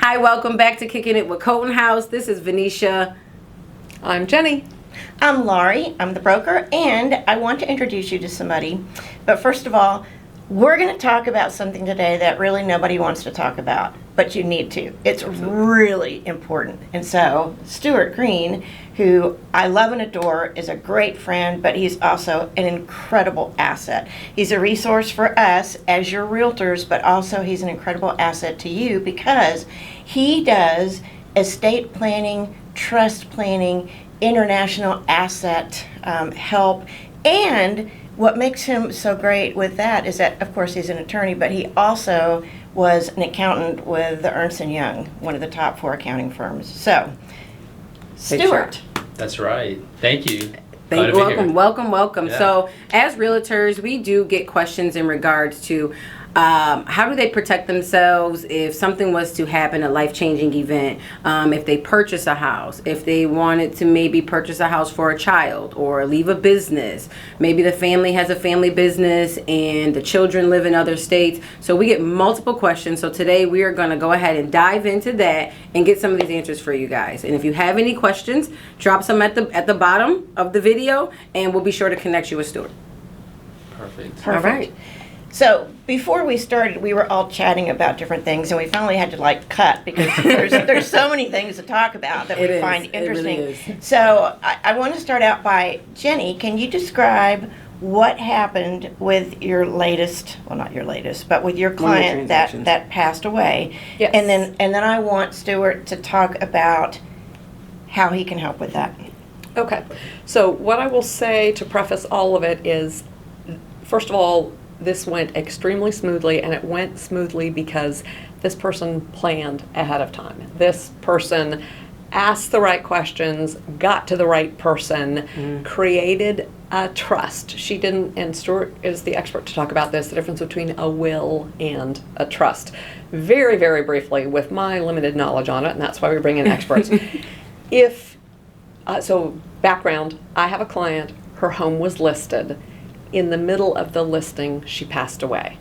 Hi, welcome back to Kicking It with Coton House. This is Venetia. I'm Jenny. I'm Laurie. I'm the broker, and I want to introduce you to somebody. But first of all, we're going to talk about something today that really nobody wants to talk about, but you need to. It's really important. And so, Stuart Green, who I love and adore, is a great friend, but he's also an incredible asset. He's a resource for us as your realtors, but also he's an incredible asset to you because he does estate planning, trust planning, international asset help, and what makes him so great with that is that, of course, he's an attorney, but he also was an accountant with the Ernst & Young, one of the top 4 accounting firms. So, Stuart. That's right. Thank you. Welcome. Yeah. So, as realtors, we do get questions in regards to how do they protect themselves if something was to happen, a life-changing event, if they purchase a house, if they wanted to maybe purchase a house for a child or leave a business. Maybe the family has a family business and the children live in other states. So we get multiple questions. So today we are going to go ahead and dive into that and get some of these answers for you guys. And if you have any questions, drop some at the bottom of the video and we'll be sure to connect you with Stuart. Perfect. All right. So before we started, we were all chatting about different things, and we finally had to cut because there's so many things to talk about that we find interesting. It really is. So I want to start out by Jenny. Can you describe what happened with your latest? Well, not your latest, but with your client that passed away. Yes. And then I want Stuart to talk about how he can help with that. Okay. So what I will say to preface all of it is, first of all, this went extremely smoothly, and it went smoothly because this person planned ahead of time. This person asked the right questions, got to the right person, created a trust. She didn't, and Stuart is the expert to talk about this, the difference between a will and a trust. Very, very briefly, with my limited knowledge on it, and that's why we bring in experts. So background, I have a client, her home was listed. In the middle of the listing, she passed away.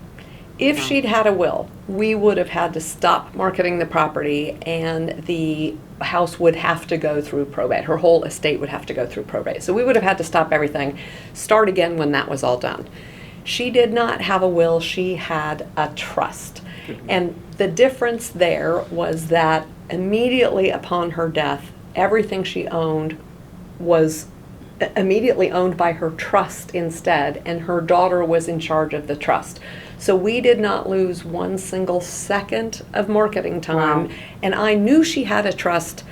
If she'd had a will, we would have had to stop marketing the property and the house would have to go through probate. Her whole estate would have to go through probate. So we would have had to stop everything, start again when that was all done. She did not have a will, she had a trust. And the difference there was that immediately upon her death, everything she owned was immediately owned by her trust instead, and her daughter was in charge of the trust. So we did not lose one single second of marketing time. Wow. And I knew she had a trust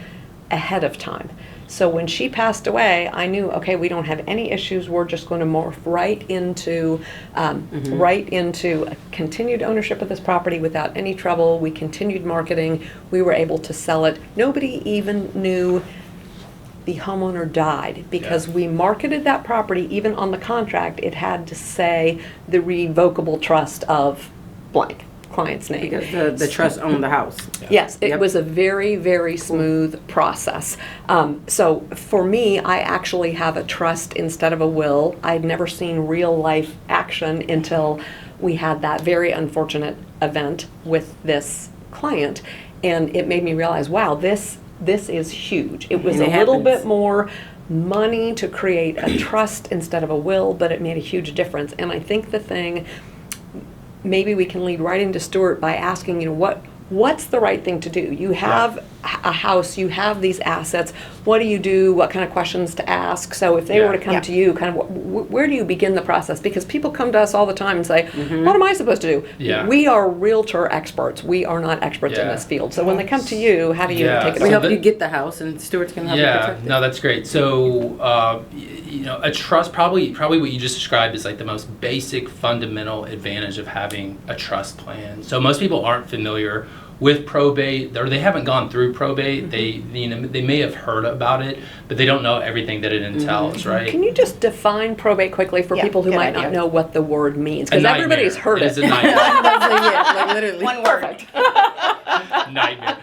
ahead of time. So when she passed away, I knew, okay, we don't have any issues. We're just going to morph right into a continued ownership of this property without any trouble. We continued marketing. We were able to sell it. Nobody even knew the homeowner died because we marketed that property. Even on the contract, it had to say the revocable trust of blank, client's name. Because the trust owned the house. Yes, it was a very, very smooth process. So for me, I actually have a trust instead of a will. I'd never seen real life action until we had that very unfortunate event with this client. And it made me realize, wow, this is huge. It was a little bit more money to create a trust instead of a will, but it made a huge difference. And I think the thing, maybe we can lead right into Stuart by asking, what's the right thing to do? You have a house, you have these assets. What do you do? What kind of questions to ask? So if they were to come to you, kind of where do you begin the process? Because people come to us all the time and say, what am I supposed to do? Yeah. We are realtor experts. We are not experts in this field. So when they come to you, how do you take it We over? help you get the house, and Stuart's going to help you protect it. No, that's great. So, a trust, probably what you just described is like the most basic fundamental advantage of having a trust plan. So most people aren't familiar with probate, or they haven't gone through probate. They may have heard about it, but they don't know everything that it entails, right? Can you just define probate quickly for people who might not know what the word means? Because everybody's heard it. It's a nightmare. Literally. One word. Nightmare.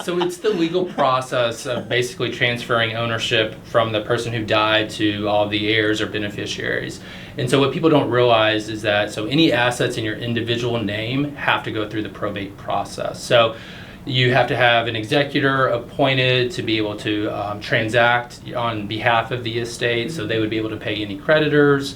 So it's the legal process of basically transferring ownership from the person who died to all the heirs or beneficiaries. And so what people don't realize is that any assets in your individual name have to go through the probate process. So You have to have an executor appointed to be able to transact on behalf of the estate, so they would be able to pay any creditors,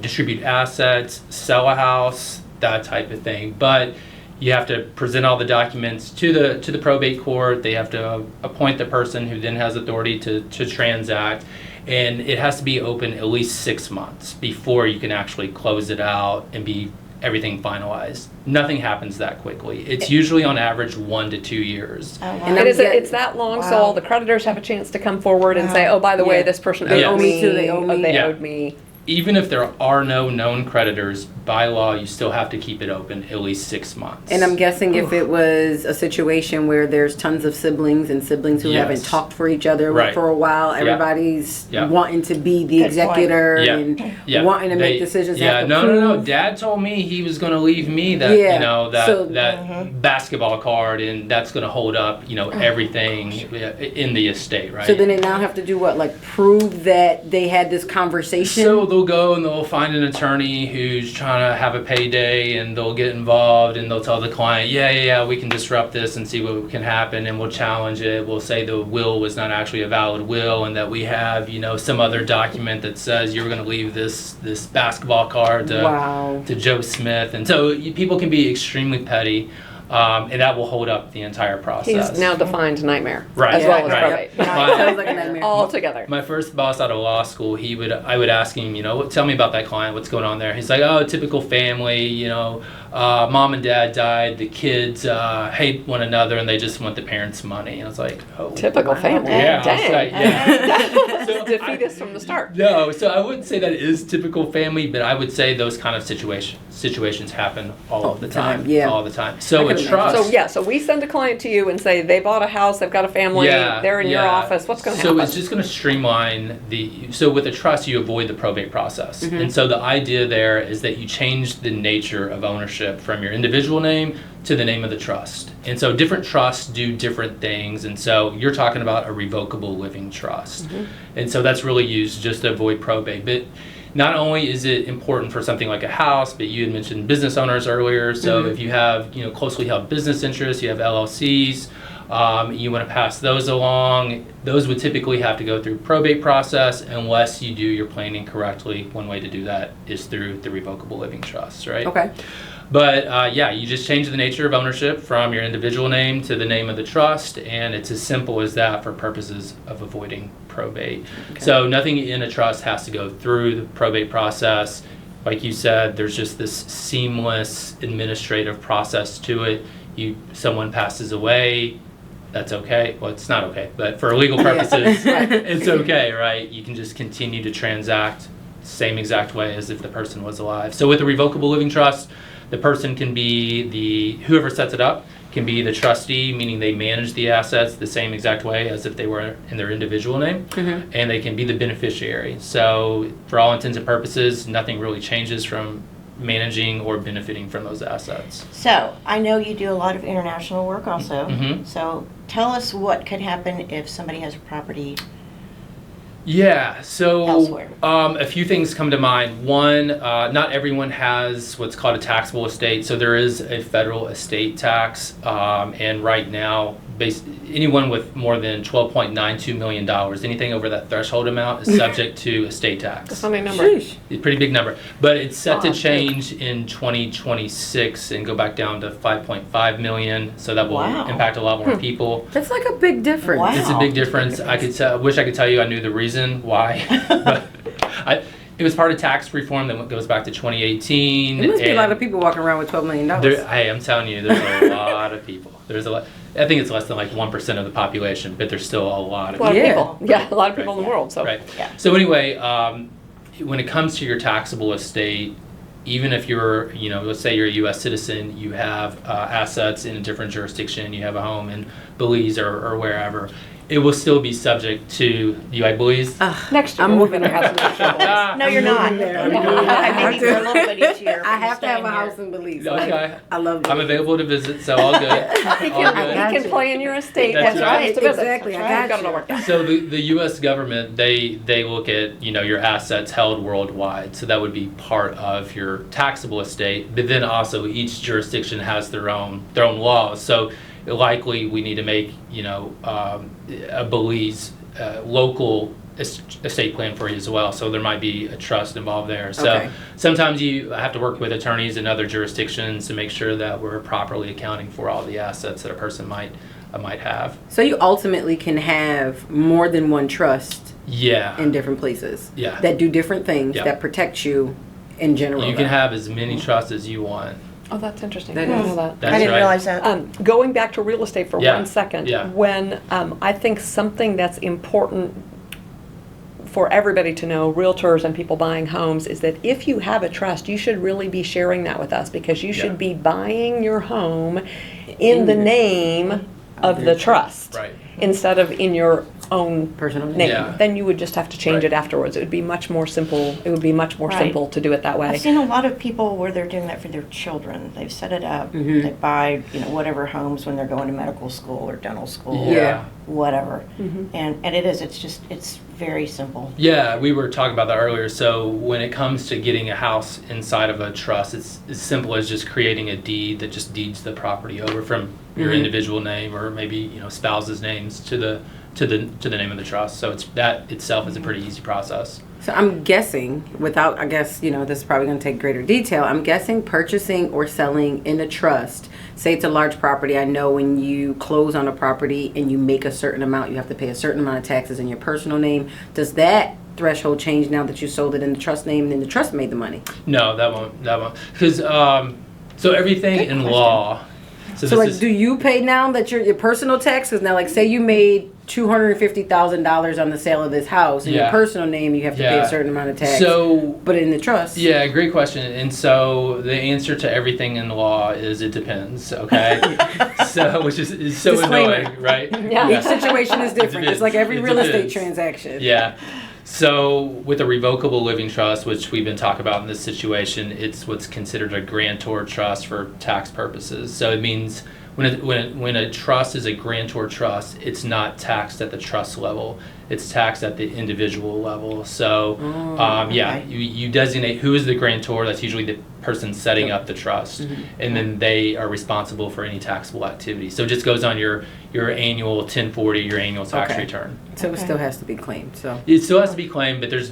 distribute assets, sell a house, that type of thing. But you have to present all the documents to the probate court. They have to appoint the person who then has authority to transact. And it has to be open at least 6 months before you can actually close it out and be everything finalized. Nothing happens that quickly. It's usually on average 1 to 2 years. Oh, wow. And And I'm it's that long, so all the creditors have a chance to come forward and say, oh, by the way, Yeah. this person They owed owe me, me too, they owe me. they Yeah. owed me. Even if there are no known creditors, by law, you still have to keep it open at least 6 months. And I'm guessing if it was a situation where there's tons of siblings and siblings who Yes. haven't talked for each other Right. for a while, Yeah. everybody's Yeah. wanting to be the Good executor point. and Yeah. wanting to make decisions. Yeah, have to no. prove. Dad told me he was going to leave me that Yeah, that basketball card, and that's going to hold up everything in the estate, right? So then they now have to do what, like prove that they had this conversation? So they'll go and they'll find an attorney who's trying to have a payday, and they'll get involved and they'll tell the client, yeah, we can disrupt this and see what can happen, and we'll challenge it. We'll say the will was not actually a valid will, and that we have some other document that says you were going to leave this basketball card to Joe Smith, and so people can be extremely petty. And that will hold up the entire process. He's now defined nightmare, Right. as well as Right. probate. Yeah, sounds like a nightmare. All together. My first boss out of law school, I would ask him, tell me about that client, what's going on there? He's like, oh, typical family, mom and dad died, the kids hate one another, and they just want the parents' money. And I was like, oh. Typical family. Yeah. I was Dang. like, yeah. So defeatist from the start. No, so I wouldn't say that is typical family, but I would say those kind of situations happen all the time. Yeah. All the time. So I a can trust. So we send a client to you and say they bought a house, they've got a family, they're in your office. What's going to happen? So it's just going to streamline so with a trust, you avoid the probate process. And so the idea there is that you change the nature of ownership from your individual name to the name of the trust. And so different trusts do different things. And so you're talking about a revocable living trust. And so that's really used just to avoid probate. But not only is it important for something like a house, but you had mentioned business owners earlier. So if you have closely held business interests, you have LLCs, you want to pass those along, those would typically have to go through probate process unless you do your planning correctly. One way to do that is through the revocable living trust, right? Okay. But you just change the nature of ownership from your individual name to the name of the trust, and it's as simple as that for purposes of avoiding probate. Okay. So nothing in a trust has to go through the probate process. Like you said, there's just this seamless administrative process to it. Someone passes away, that's okay. Well, it's not okay, but for legal purposes, it's okay, right? You can just continue to transact same exact way as if the person was alive. So with a revocable living trust, the person can be whoever sets it up can be the trustee, meaning they manage the assets the same exact way as if they were in their individual name, and they can be the beneficiary. So for all intents and purposes, nothing really changes from managing or benefiting from those assets. So, I know you do a lot of international work also. Mhm. So, tell us what could happen if somebody has a property. Yeah, so Elsewhere. A few things come to mind. One, not everyone has what's called a taxable estate, so there is a federal estate tax, and right now, anyone with more than $12.92 million, anything over that threshold amount is subject to estate tax. That's not my number. Sheesh. It's a pretty big number, but it's set to Oh, change in 2026 and go back down to 5.5 million, so that will Wow. impact a lot more people. That's like a big difference. Wow. It's a big difference. Wish I could tell you I knew the reason why, but it was part of tax reform that goes back to 2018. There must be a and lot of people walking around with $12 million. hey, I'm telling you, there's a lot of people. There's a lot. I think it's less than like 1% of the population, but there's still a lot A of lot people. of people. Yeah, a lot of people in the world. So Right. Yeah. So anyway, when it comes to your taxable estate, even if you're, let's say you're a U.S. citizen, you have assets in a different jurisdiction, you have a home in Belize or wherever, it will still be subject to UAG Belize. Next year, I'm we're moving going to have some trouble. No, you're not. moving there. I may be for a little bit each year. I have to have a house in Belize. Okay. I love I'm Belize. available to visit, so all good. He All can, good. he can play in your estate. That's when he right. comes to visit. Exactly, That's I right. got We've it all you. worked out. So the U.S. government, they look at, your assets held worldwide. So that would be part of your taxable estate. But then also each jurisdiction has their own laws. So likely we need to make, a Belize local estate plan for you as well. So there might be a trust involved there. So Okay. sometimes you have to work with attorneys in other jurisdictions to make sure that we're properly accounting for all the assets that a person might have. So you ultimately can have more than one trust Yeah. in different places. Yeah. That do different things Yeah. that protect you in general. You can have as many trusts as you want. Oh, that's interesting. That I didn't is- know that. That's I didn't right. realize that. Going back to real estate for Yeah, 1 second, yeah. when I think something that's important for everybody to know, realtors and people buying homes, is that if you have a trust, you should really be sharing that with us, because you should Yeah. be buying your home in the name of the trust, Right. instead of in your own Personal name. Yeah. Then you would just have to change Right. it afterwards. It would be much more simple. It would be much more Right. simple to do it that way. I've seen a lot of people where they're doing that for their children. They've set it up. Mhm. They buy, whatever homes when they're going to medical school or dental school, Yeah. whatever. Mhm. And it's very simple. Yeah, we were talking about that earlier. So when it comes to getting a house inside of a trust, it's as simple as just creating a deed that just deeds the property over from your Mhm. individual name, or maybe spouses' names to the name of the trust. So that itself is a pretty easy process. So I'm guessing, without, I guess, this is probably going to take greater detail. I'm guessing purchasing or selling in a trust, say it's a large property. I know when you close on a property and you make a certain amount, you have to pay a certain amount of taxes in your personal name. Does that threshold change now that you sold it in the trust name and then the trust made the money? No, that won't. Because so everything Good in question. law. So So this like, is, do you pay now that your personal taxes now? Like, say you made $250,000 on the sale of this house in your Yeah. personal name, you have to pay Yeah. a certain amount of tax. So but in the trust, yeah, great question. And so the answer to everything in law is it depends. Okay, so which is so Disclaimer. annoying, right? Yeah. each situation is different, just like every It real estate depends. transaction. Yeah. So with a revocable living trust, which we've been talking about in this situation, it's what's considered a grantor trust for tax purposes. So it means when a trust is a grantor trust, it's not taxed at the trust level. It's taxed at the individual level. So yeah, okay. you designate who is the grantor. That's usually the person setting up the trust, and then they are responsible for any taxable activity. So it just goes on your annual 1040, your annual tax Okay. return. So it Okay. still has to be claimed. So It still has to be claimed, but there's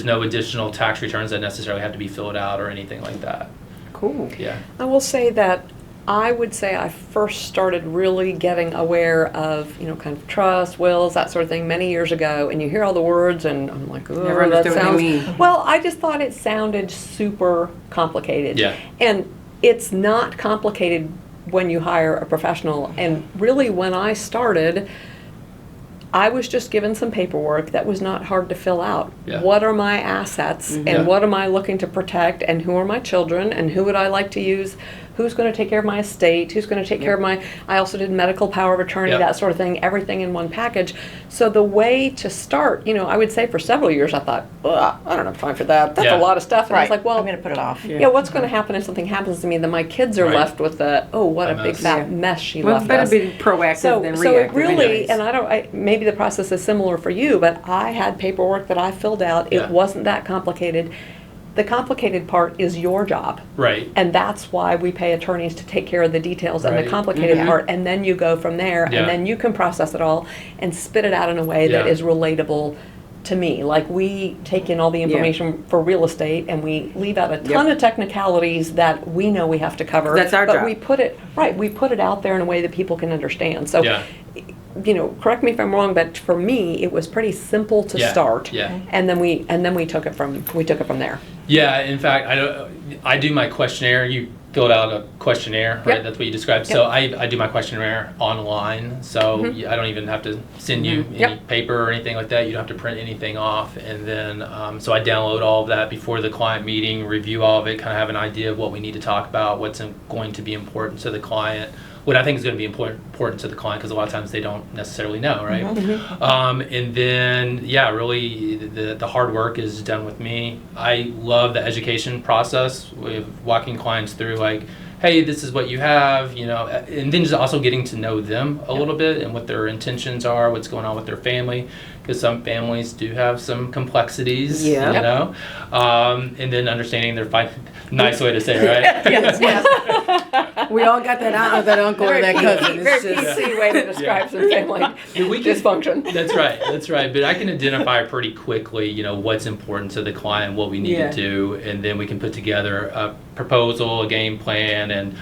no additional tax returns that necessarily have to be filled out or anything like that. cool. Yeah. I will say that I would say I first started really getting aware of, kind of trust, wills, that sort of thing many years ago. And you hear all the words and I'm like, oh, Never that understood what they sounds... mean. Well, I just thought it sounded super complicated. Yeah. And it's not complicated when you hire a professional. And really when I started, I was just given some paperwork that was not hard to fill out. Yeah. What are my assets Mm-hmm. Yeah. and what am I looking to protect and who are my children and who would I like to use? Who's going to take care of my estate? Who's going to take care of I also did medical power of attorney, Yeah. that sort of thing, everything in one package. So the way to start, I would say for several years I thought, ugh, I don't have time for that. That's Yeah. a lot of stuff. And I was like, well, I'm going to put it off. yeah, what's going to happen if something happens to me? Then my kids are Right. left with what a A big mess. fat Yeah. mess she Well, left it's better us. be proactive than So it reactive. really, anyways. and maybe the process is similar for you, but I had paperwork that I filled out. Yeah. It wasn't that complicated. The complicated part is your job. Right. And that's why we pay attorneys to take care of the details and Right. the complicated Mhm. part, and then you go from there, Yeah. and then you can process it all and spit it out in a way that Yeah. is relatable to me. Like, we take in all the information for real estate, and we leave out a ton of technicalities that we know we have to cover. That's our but job. we put it out there in a way that people can understand. So, Yeah. correct me if I'm wrong, but for me, it was pretty simple to Yeah. start. Yeah. And then we took it from there. Yeah. In fact, I do my questionnaire. You filled out a questionnaire, right? Yep. That's what you described. So I do my questionnaire online. So I don't even have to send you any Yep. paper or anything like that. You don't have to print anything off. And then, so I download all of that before the client meeting, review all of it, kind of have an idea of what we need to talk about, what's going to be important to the client. what I think is going to be important to the client, because a lot of times they don't necessarily know, right? And then, yeah, really the hard work is done with me. I love the education process with walking clients through, like, hey, this is what you have, you know, and then just also getting to know them a little bit and what their intentions are, what's going on with their family, because some families do have some complexities, you know, and then understanding their nice way to say it, right? Yes. We all got that aunt or that uncle or that cousin. Very It's just, PC way to describe some family dysfunction. That's right. But I can identify pretty quickly, you know, what's important to the client, what we need to do, and then we can put together a proposal, a game plan, and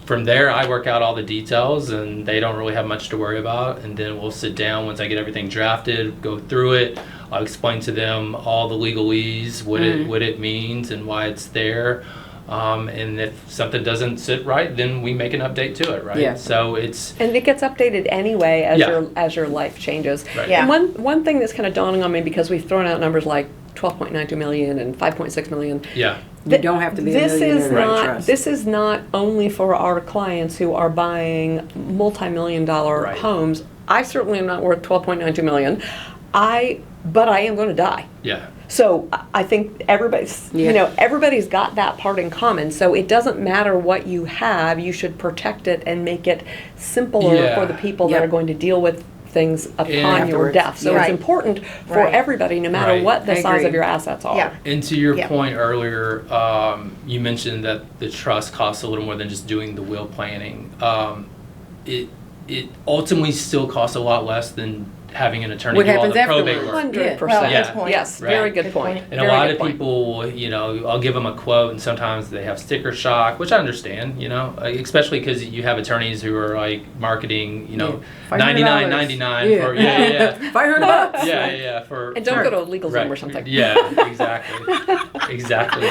from there I work out all the details, and they don't really have much to worry about. And then we'll sit down once I get everything drafted, go through it. I'll explain to them all the legalese, what it means and why it's there. And if something doesn't sit right, then we make an update to it, right? Yeah. So And it gets updated anyway as your life changes. Right. Yeah. And one thing that's kind of dawning on me, because we've thrown out numbers like 12.92 million and 5.6 million. yeah. you don't have to be a millionaire to trust. This is not only for our clients who are buying multi-million dollar Right. homes. I certainly am not worth 12.92 million. But I am going to die. Yeah. So I think everybody's got that part in common. So it doesn't matter what you have, you should protect it and make it simpler for the people that are going to deal with things upon your afterwards. death. So it's important for everybody, no matter what the size of your assets are. Yeah. And to your point earlier, you mentioned that the trust costs a little more than just doing the will planning. It ultimately still costs a lot less than having an attorney do all the probate work. 100%. Well, Yeah. good point. Yes, Right. very good Good point. point. And a Very lot good of point. people, you know, I'll give them a quote, and sometimes they have sticker shock, which I understand, you know, especially because you have attorneys who are like marketing, you know, $500. $99.99 for $500. yeah for And don't go to a legal Zoom or something. Yeah, exactly.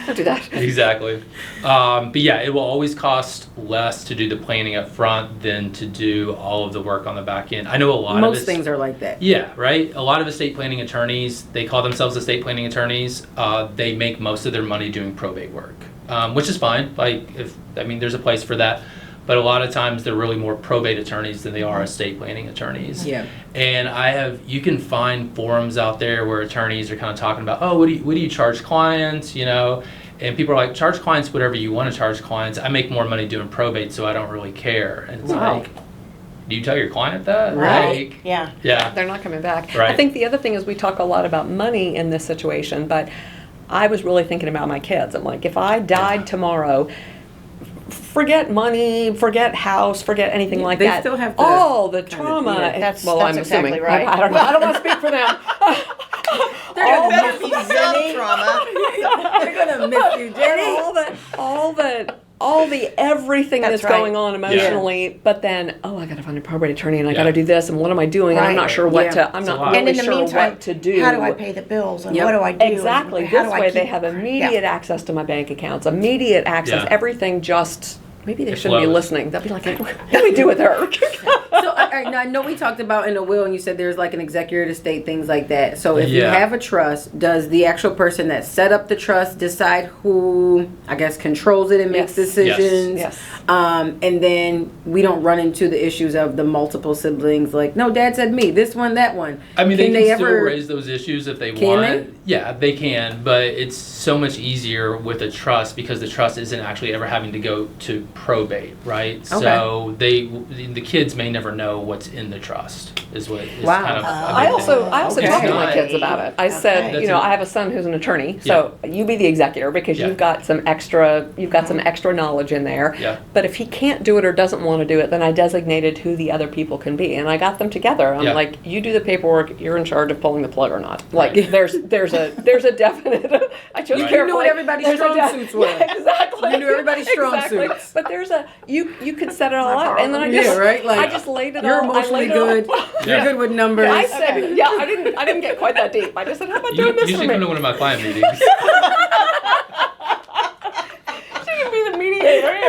Don't do that. Exactly. But yeah, it will always cost less to do the planning up front than to do all of the work on the back end. I know a lot of Most things are like that. Yeah, right. A lot of estate planning attorneys, they call themselves estate planning attorneys. They make most of their money doing probate work, which is fine. There's a place for that. But a lot of times they're really more probate attorneys than they are estate planning attorneys. Yeah. And you can find forums out there where attorneys are kind of talking about, oh, what do you charge clients, you know? And people are like, charge clients whatever you want to charge clients. I make more money doing probate, so I don't really care. And it's like, do you tell your client that? Right. Like, Yeah. yeah. They're not coming back. Right. I think the other thing is we talk a lot about money in this situation, but I was really thinking about my kids. I'm like, if I died tomorrow, forget money, forget house, forget anything like They that. still have to all the kind of- trauma. yeah. That's I'm exactly assuming. right. I don't know. I don't want to speak for them. There All better the- be some trauma. They're gonna miss you, Jenny. all the everything That's that's right. going on emotionally, but then I got to find a probate attorney and I got to do this and what am I doing? And I'm Right. not sure what Yeah. to. I'm It's a not lot. really And in the sure meantime, what to do. how do I pay the bills and Yep. what do I do? and Exactly. how This do I way they keep- have immediate access to my bank accounts, immediate access, Yeah. everything just. Maybe they It shouldn't be flows. listening. They'll be like, what do we do with her? So I know we talked about in a will, and you said there's like an executor to state things like that. So if you Yeah. have a trust, does the actual person that set up the trust decide who, I guess, controls it and makes Yes. decisions? Yes. And then we don't run into the issues of the multiple siblings. Like, no, Dad said me, this one, that one. I mean, they can still ever raise those issues if they Can want. they? Yeah, they can, but it's so much easier with a trust because the trust isn't actually ever having to go to probate, right? So the kids may never know what's in the trust. Is what is Wow. kind of. a I big also thing. I also Okay. talked to my It's kids not- about it. I said, Okay. you know, I have a son who's an attorney, so you be the executor because Yeah. you've got some extra knowledge in there. Yeah. But if he can't do it or doesn't want to do it, then I designated who the other people can be, and I got them together. I'm Yeah. like, you do the paperwork. You're in charge of pulling the plug or not. Like, Right. there's a definite. I chose Right. carefully. You knew what everybody's There's a strong suits were. Yeah, exactly. You knew everybody's strong Exactly. suits. But there's you could set it all up, and then I Yeah, just right? Like, I just laid it You're all. I emotionally laid it all- good. You're Yeah. good with numbers. I said, yeah, I didn't get quite that deep. I just said, how about doing this You for should me? come to one of my client meetings. She can be the mediator.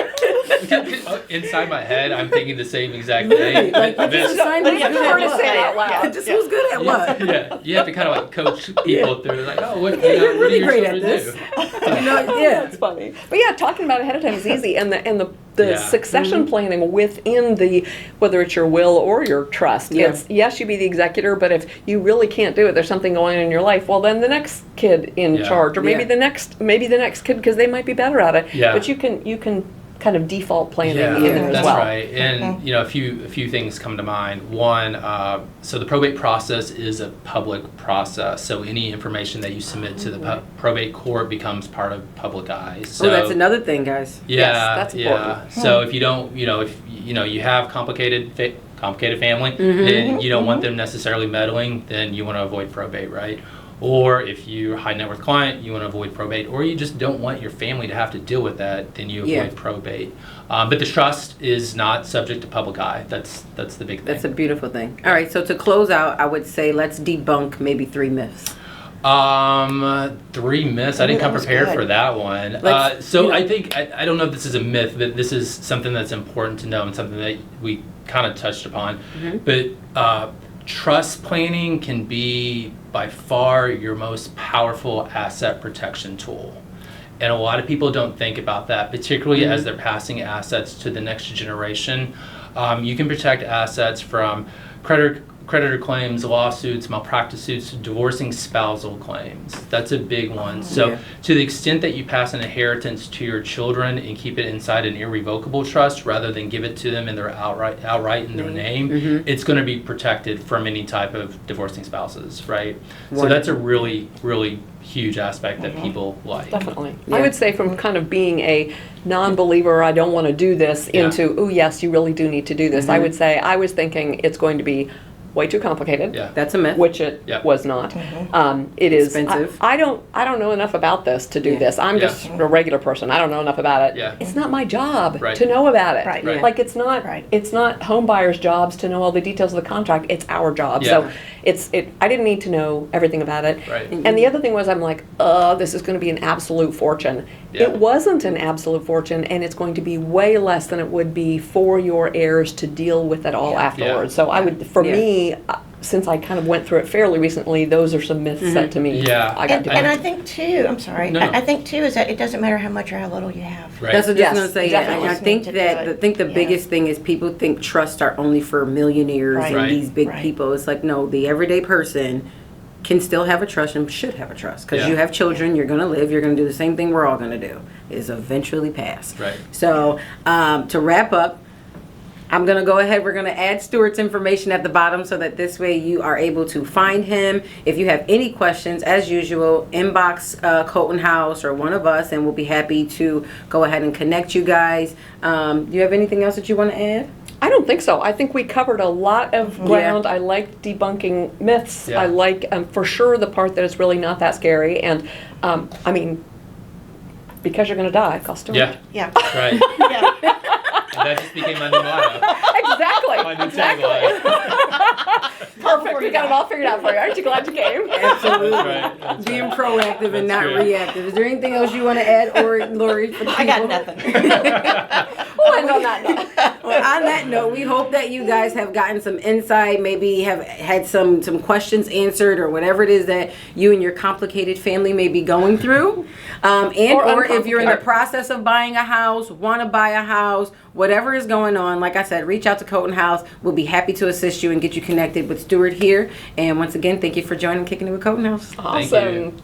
Inside my head, I'm thinking the same exact thing. Like, but this this- assignment But is you have good to at learn to say it out what? loud. Just who's good at what? yeah, you have to kind of like coach people through. Like, oh, what? Yeah, you're what do really your great at children this. do? You know, yeah. That's funny. But yeah, talking about it ahead of time is easy, and the Yeah. succession planning within the, whether it's your will or your trust. Yeah. It's, yes, you be the executor, but if you really can't do it, there's something going on in your life, well, then the next kid in Yeah. charge, or maybe Yeah. the next kid, because they might be better at it. Yeah. But you can kind of default planning Yeah, in there as that's well. right. And you know, a few things come to mind. One, so the probate process is a public process. So any information that you submit to the probate court becomes part of public eye. So that's another thing, guys. yeah, Yes, that's yeah. important. So if you don't, if you have complicated family, then you don't want them necessarily meddling. Then you want to avoid probate, right? Or if you're a high net worth client, you want to avoid probate, or you just don't want your family to have to deal with that, then you avoid Yeah. probate. But the trust is not subject to public eye. That's the big thing. That's a beautiful thing. All right, so to close out, I would say let's debunk maybe 3 myths. 3 myths. I didn't come That was prepared good. for that one. I think, I don't know if this is a myth, but this is something that's important to know and something that we kind of touched upon. But trust planning can be by far your most powerful asset protection tool. And a lot of people don't think about that, particularly as they're passing assets to the next generation. You can protect assets from creditor claims, lawsuits, malpractice suits, divorcing spousal claims. That's a big one. So Yeah. to the extent that you pass an inheritance to your children and keep it inside an irrevocable trust rather than give it to them in their outright in their name, it's going to be protected from any type of divorcing spouses, right? So that's a really, really huge aspect that people like. Definitely. Yeah. I would say from kind of being a non-believer, I don't want to do this, Yeah. into, oh yes, you really do need to do this. I would say I was thinking it's going to be way too complicated. Yeah. That's a myth. Which it Yeah. was not. It is Expensive. I don't know enough about this to do Yeah. this. I'm Yeah. just a regular person. I don't know enough about it. Yeah. It's not my job Right. to know about it. Right. Yeah. Like it's not Right. it's not home buyers' jobs to know all the details of the contract. It's our job. Yeah. So I didn't need to know everything about it. Right. And the other thing was I'm like, this is going to be an absolute fortune. Yeah. It wasn't an absolute fortune, and it's going to be way less than it would be for your heirs to deal with it all Yeah. afterwards. So I would, for Yeah. me, since I kind of went through it fairly recently, those are some myths that to me, Yeah. I got And, to and I think too, I'm sorry, No. I think too is that it doesn't matter how much or how little you have. Right. That's what I Yes, was going to say. definitely. And I think Need to do that it. the Yeah. biggest thing is people think trusts are only for millionaires Right. and Right. these big Right. people. It's like, no, the everyday person can still have a trust and should have a trust because Yeah. you have children, you're going to live, you're going to do the same thing we're all going to do, is eventually pass. Right. So to wrap up, I'm going to go ahead. We're going to add Stuart's information at the bottom so that this way you are able to find him. If you have any questions, as usual, inbox Coton House or one of us, and we'll be happy to go ahead and connect you guys. Do you have anything else that you want to add? I don't think so. I think we covered a lot of ground. I like debunking myths. Yeah. I like, for sure, the part that it's really not that scary. And, I mean, because you're going to die, cost too Yeah. much. Yeah. Right. Yeah. That just became my new motto. Exactly. My new Exactly. tagline. Perfect. We got it all figured out for you. Aren't you glad you came? Absolutely. That's right. That's Being right. proactive and not That's good. reactive. Is there anything else you want to add, or Lori? For the I got people? nothing. Well, and on that note. Well, on that note, we hope that you guys have gotten some insight, maybe have had some questions answered, or whatever it is that you and your complicated family may be going through. Or if you're in the uncomplicated. process of buying a house, want to buy a house, whatever is going on, like I said, reach out to Coton House. We'll be happy to assist you and get you connected with Stuart here. And once again, thank you for joining Kicking It with Coton House. Thank you. Awesome.